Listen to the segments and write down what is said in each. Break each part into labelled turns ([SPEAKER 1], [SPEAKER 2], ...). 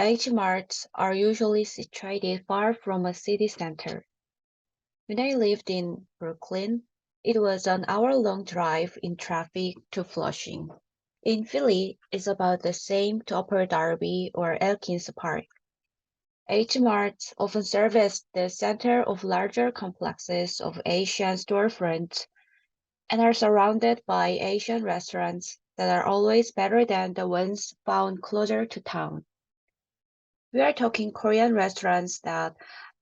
[SPEAKER 1] H Marts are usually situated far from a city center. When I lived in Brooklyn, it was an hour-long drive in traffic to Flushing. In Philly, it's about the same to Upper Darby or Elkins Park. H Marts often serve as the center of larger complexes of Asian storefronts and are surrounded by Asian restaurants that are always better than the ones found closer to town. We are talking Korean restaurants that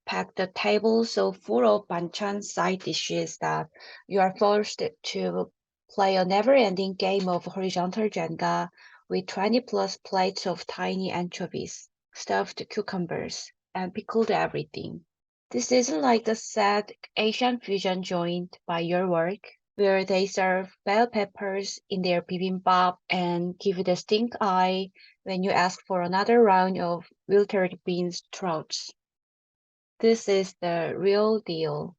[SPEAKER 1] pack the table so full of banchan side dishes that you are forced to play a never-ending game of horizontal Jenga with 20 plus plates of tiny anchovies, stuffed cucumbers, and pickled everything. This isn't like the sad Asian fusion joint by your work, where they serve bell peppers in their bibimbap and give you the stink eye when you ask for another round of wilted bean sprouts. This is the real deal.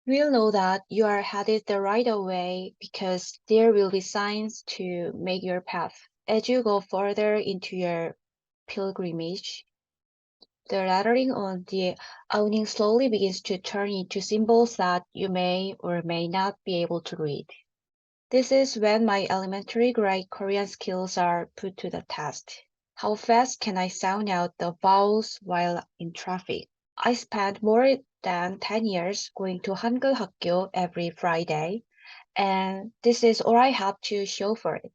[SPEAKER 1] We'll know that you are headed the right way because there will be signs to make your path. As you go further into your pilgrimage, the lettering on the awning slowly begins to turn into symbols that you may or may not be able to read. This is when my elementary grade Korean skills are put to the test. How fast can I sound out the vowels while in traffic? I spent more than 10 years going to Hangul Hakgyo every Friday, and this is all I have to show for it.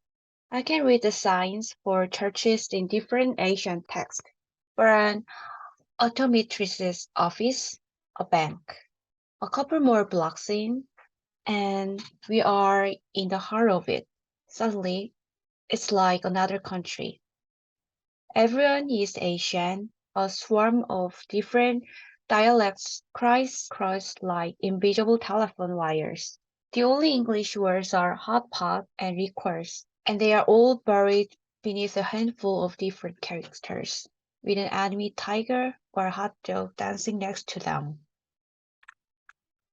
[SPEAKER 1] I can read the signs for churches in different Asian texts. For an optometrist's office, a bank. A couple more blocks in, and we are in the heart of it. Suddenly, it's like another country. Everyone is Asian, a swarm of different dialects crisscrossed like invisible telephone wires. The only English words are hot pot and liquors, and they are all buried beneath a handful of different characters, with an enemy tiger or hot dog dancing next to them.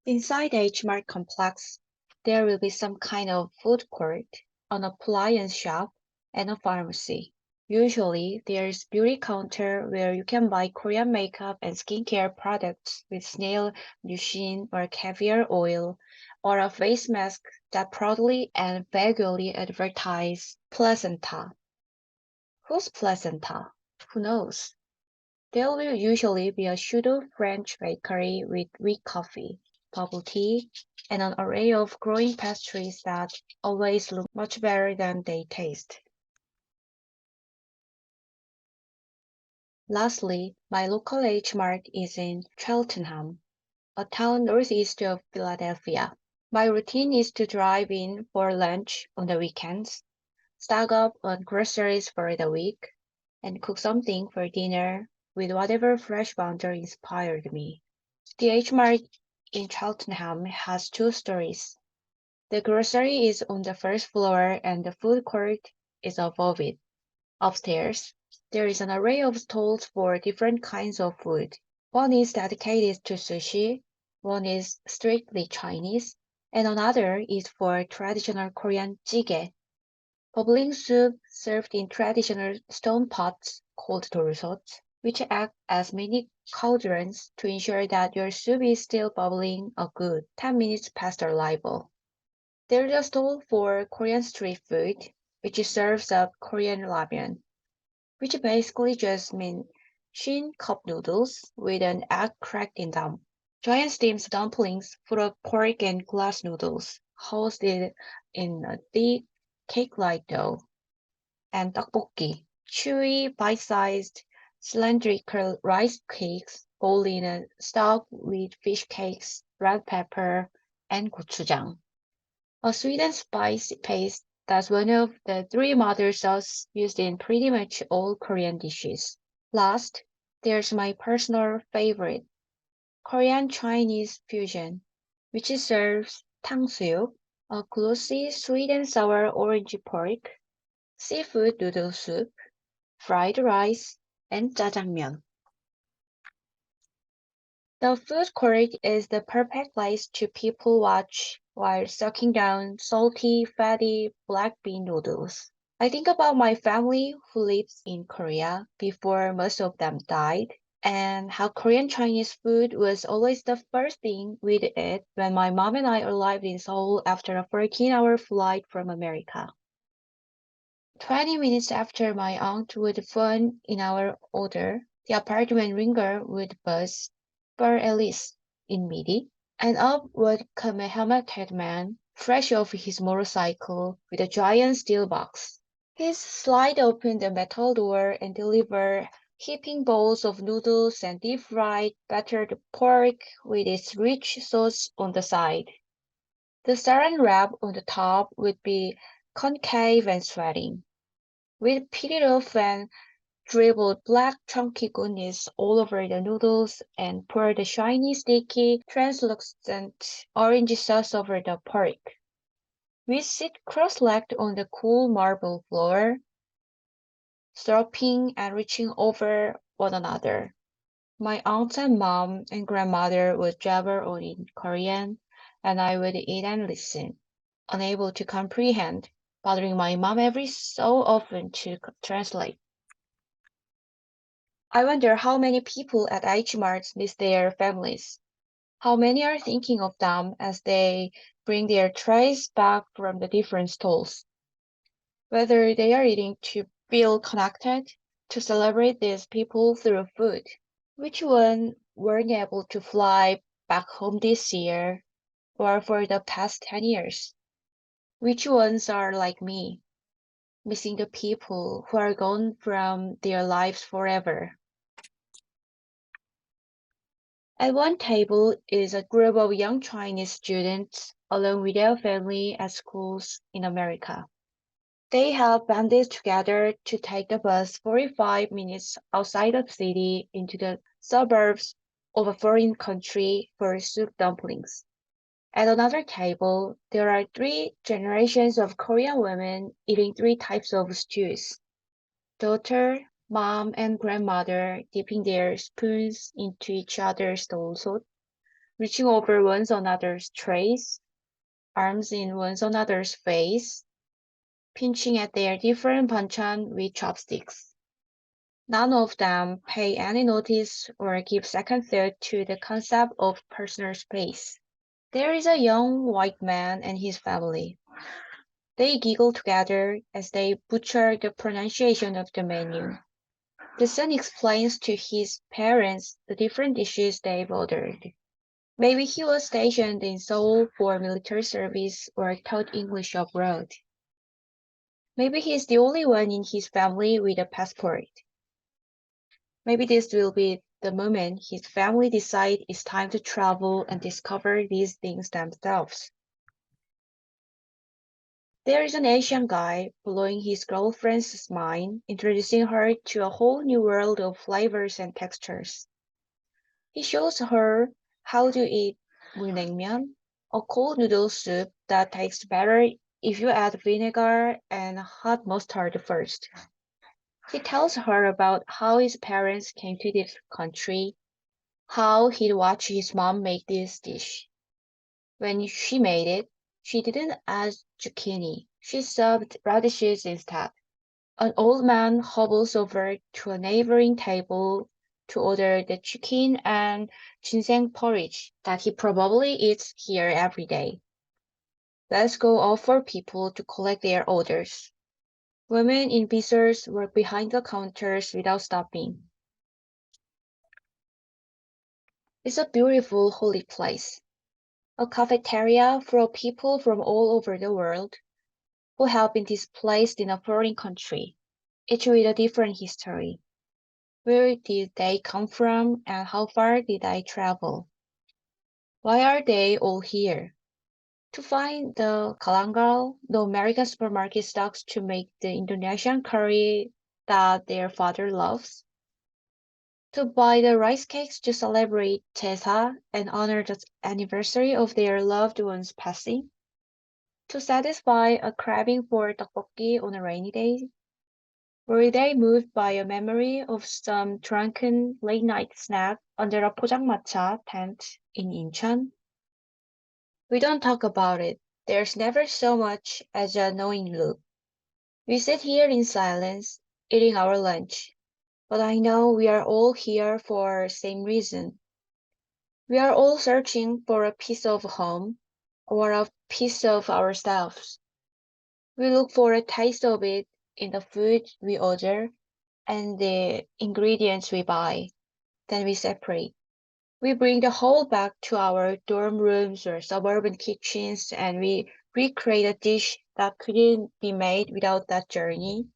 [SPEAKER 1] Inside the H Mart complex, there will be some kind of food court, an appliance shop, and a pharmacy. Usually, there's beauty counter where you can buy Korean makeup and skincare products with snail lucine or caviar oil, or a face mask that proudly and vaguely advertise placenta. Who's placenta? Who knows? There will usually be a pseudo French bakery with weak coffee, bubble tea, and an array of growing pastries that always look much better than they taste. Lastly, my local H Mart is in Cheltenham, a town northeast of Philadelphia. My routine is to drive in for lunch on the weekends, stock up on groceries for the week, and cook something for dinner with whatever fresh wonder inspired me. The H Mart in Cheltenham has two stories. The grocery is on the first floor and the food court is above it. Upstairs, there is an array of stalls for different kinds of food. One is dedicated to sushi, one is strictly Chinese, and another is for traditional Korean jjigae, bubbling soup served in traditional stone pots called dorsots, which act as mini cauldrons to ensure that your soup is still bubbling a good 10 minutes past arrival. There's a stall for Korean street food, which serves up Korean ramen, which basically just means shin cup noodles with an egg cracked in them. Giant steamed dumplings full of pork and glass noodles, hosted in a thick cake-like dough, and tteokbokki, chewy, bite-sized, cylindrical rice cakes, boiled in a stock with fish cakes, red pepper, and gochujang, a sweet and spicy paste that's one of the three mother sauces used in pretty much all Korean dishes. Last, there's my personal favorite, Korean Chinese fusion, which serves 탕수육, a glossy sweet and sour orange pork, seafood noodle soup, fried rice, and jjajangmyeon. The food court is the perfect place to people watch while sucking down salty, fatty black bean noodles. I think about my family who lives in Korea before most of them died, and how Korean Chinese food was always the first thing we'd eat when my mom and I arrived in Seoul after a 14-hour flight from America. 20 minutes after my aunt would phone in our order, the apartment ringer would buzz for Alice in MIDI, and up would come a helmeted man, fresh off his motorcycle, with a giant steel box. He'd slide open the metal door and deliver heaping bowls of noodles and deep-fried, battered pork with its rich sauce on the side. The saran wrap on the top would be concave and sweating. We'd peel it off and dribbled black chunky goodness all over the noodles and pour the shiny, sticky, translucent orange sauce over the pork. We sit cross-legged on the cool marble floor, slurping and reaching over one another. My aunt and mom and grandmother would jabber on in Korean, and I would eat and listen, unable to comprehend, bothering my mom every so often to translate. I wonder how many people at H Mart miss their families. How many are thinking of them as they bring their trays back from the different stalls? Whether they are eating to feel connected, to celebrate these people through food. Which one weren't able to fly back home this year or for the past 10 years? Which ones are like me, missing the people who are gone from their lives forever? At one table is a group of young Chinese students along with their family at schools in America. They have banded together to take the bus 45 minutes outside the city into the suburbs of a foreign country for soup dumplings. At another table, there are three generations of Korean women eating three types of stews. Daughter, mom, and grandmother dipping their spoons into each other's dolsot, reaching over one another's trays, arms in one another's face, pinching at their different banchan with chopsticks. None of them pay any notice or give second thought to the concept of personal space. There is a young white man and his family. They giggle together as they butcher the pronunciation of the menu. The son explains to his parents the different dishes they've ordered. Maybe he was stationed in Seoul for military service or taught English abroad. Maybe he's the only one in his family with a passport. Maybe this will be the moment his family decide it's time to travel and discover these things themselves. There is an Asian guy blowing his girlfriend's mind, introducing her to a whole new world of flavors and textures. He shows her how to eat mulnaengmyeon, a cold noodle soup that tastes better if you add vinegar and hot mustard first. He tells her about how his parents came to this country, how he'd watched his mom make this dish. When she made it, she didn't add zucchini. She served radishes instead. An old man hobbles over to a neighboring table to order the chicken and ginseng porridge that he probably eats here every day. Let's go all four people to collect their orders. Women in visors work behind the counters without stopping. It's a beautiful, holy place. A cafeteria full of people from all over the world who have been displaced in a foreign country, each with a different history. Where did they come from and how far did they travel? Why are they all here? To find the galangal, the American supermarket stocks to make the Indonesian curry that their father loves? To buy the rice cakes to celebrate Chesa and honor the anniversary of their loved one's passing? To satisfy a craving for tteokbokki on a rainy day? Were they moved by a memory of some drunken late-night snack under a 포장마차 tent in Incheon? We don't talk about it. There's never so much as a knowing look. We sit here in silence, eating our lunch, but I know we are all here for the same reason. We are all searching for a piece of home or a piece of ourselves. We look for a taste of it in the food we order and the ingredients we buy. Then we separate. We bring the whole back to our dorm rooms or suburban kitchens and we recreate a dish that couldn't be made without that journey.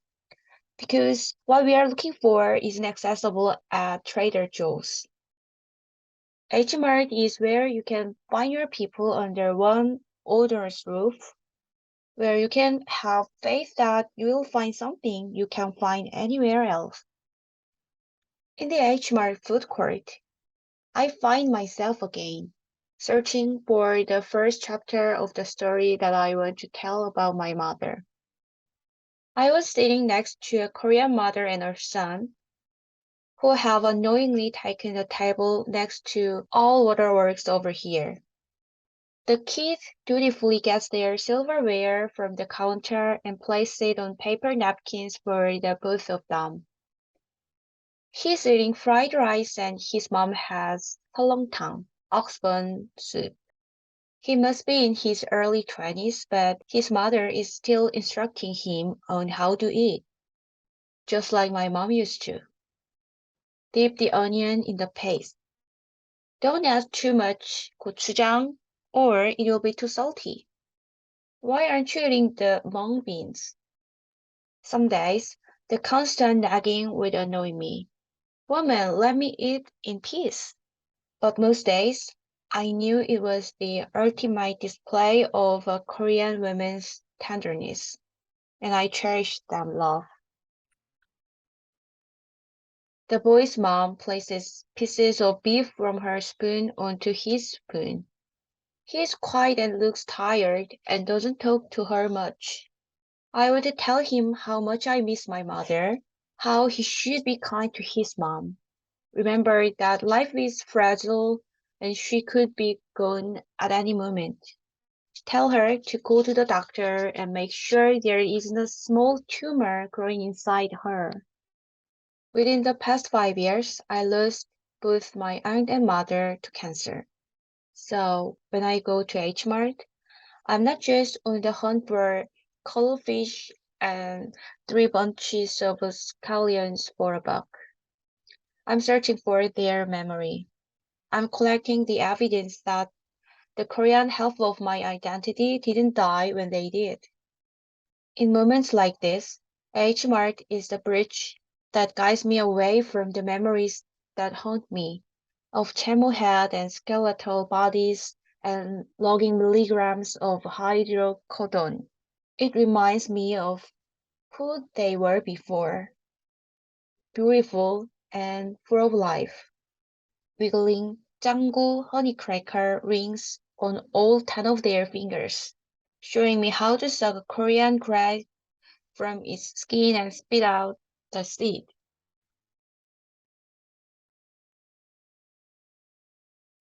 [SPEAKER 1] Because what we are looking for isn't accessible at Trader Joe's. H Mart is where you can find your people under one odorous roof, where you can have faith that you will find something you can't find anywhere else. In the H Mart food court, I find myself again, searching for the first chapter of the story that I want to tell about my mother. I was sitting next to a Korean mother and her son, who have unknowingly taken the table next to all waterworks over here. The kid dutifully gets their silverware from the counter and places it on paper napkins for the both of them. He's eating fried rice and his mom has 설렁탕, oxbone soup. He must be in his early 20s, but his mother is still instructing him on how to eat, just like my mom used to. Dip the onion in the paste. Don't add too much gochujang, or it will be too salty. Why aren't you eating the mung beans? Some days, the constant nagging would annoy me. Woman, let me eat in peace. But most days, I knew it was the ultimate display of a Korean woman's tenderness, and I cherished that love. The boy's mom places pieces of beef from her spoon onto his spoon. He is quiet and looks tired and doesn't talk to her much. I would tell him how much I miss my mother, how he should be kind to his mom. Remember that life is fragile and she could be gone at any moment. Tell her to go to the doctor and make sure there isn't a small tumor growing inside her. Within the past 5 years, I lost both my aunt and mother to cancer. So when I go to H Mart, I'm not just on the hunt for cuttlefish and 3 bunches of scallions for a buck. I'm searching for their memory. I'm collecting the evidence that the Korean half of my identity didn't die when they did. In moments like this, H Mart is the bridge that guides me away from the memories that haunt me of chemo head and skeletal bodies and logging milligrams of hydrocodone. It reminds me of who they were before, beautiful and full of life, wiggling 짱구 honeycracker rings on all 10 of their fingers, showing me how to suck a Korean grass from its skin and spit out the seed.